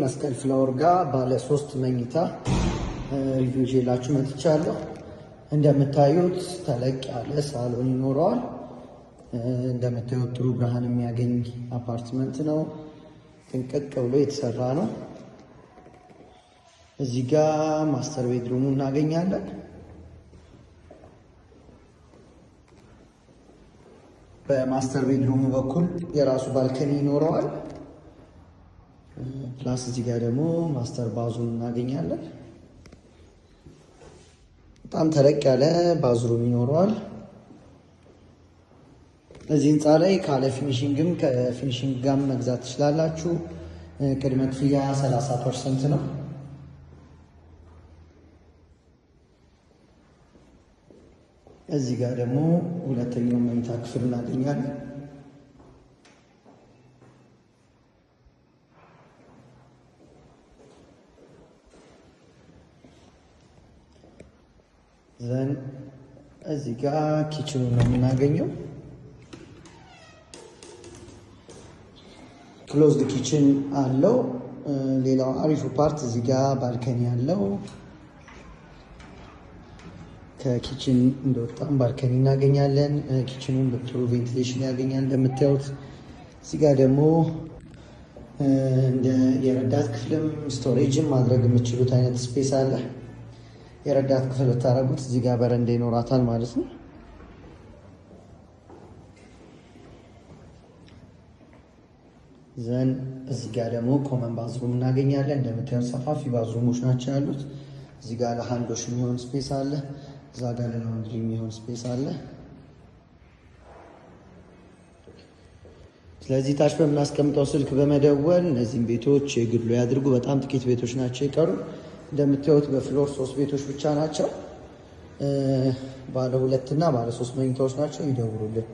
መስቀል ፍላወር ጋር ባለ 3 መኝታ ሪቪው ይዤላችሁ መጥቻለሁ። እንደምታዩት ተለቅ ያለ ሳሎን ይኖረዋል። እንደምታዩት ጥሩ ብርሃን የሚያገኝ አፓርትመንት ነው። ጥንቅቅ ብሎ የተሰራ ነው። እዚህ ጋር ማስተር ቤድሩሙ እናገኛለን። በማስተር ቤድሩሙ በኩል የራሱ ባልከኒ ይኖረዋል። ፕላስ እዚህ ጋር ደግሞ ማስተር ባዙን እናገኛለን። በጣም ተለቅ ያለ ባዝሩም ይኖረዋል። እዚህ ህንፃ ላይ ካለ ፊኒሺንግም ከፊኒሺንግ ጋር መግዛት ትችላላችሁ። ቅድመ ክፍያ 30% ነው። እዚህ ጋር ደግሞ ሁለተኛው መኝታ ክፍል እናገኛለን። ዘን እዚህ ጋር ኪችኑ ነው የምናገኘው። ክሎዝድ ኪችን አለው። ሌላው አሪፉ ፓርት እዚህ ጋር ባልከኒ አለው። ከኪችን እንደወጣም ባልከኒ እናገኛለን። ኪችኑን በጥሩ ቬንቲሌሽን ያገኛል እንደምታዩት። እዚህ ጋር ደግሞ እንደ የረዳት ክፍልም ስቶሬጅም ማድረግ የምትችሉት አይነት ስፔስ አለ። የረዳት ክፍል ብታረጉት እዚህ ጋር በረንዳ ይኖራታል ማለት ነው። ዘን እዚህ ጋር ደግሞ ኮመን ባዝሩም እናገኛለን። እንደምታዩት ሰፋፊ ባዝሩሞች ናቸው ያሉት። እዚህ ጋር ለሃንዶሽ የሚሆን ስፔስ አለ። እዛ ጋር ለላውንድሪ የሚሆን ስፔስ አለ። ስለዚህ ታች በምናስቀምጠው ስልክ በመደወል እነዚህም ቤቶች የግሉ ያድርጉ። በጣም ጥቂት ቤቶች ናቸው የቀሩ። እንደምታዩት በፍሎር 3 ቤቶች ብቻ ናቸው። ባለ 2 እና ባለ 3 መኝታዎች ናቸው። ይደውሉልን።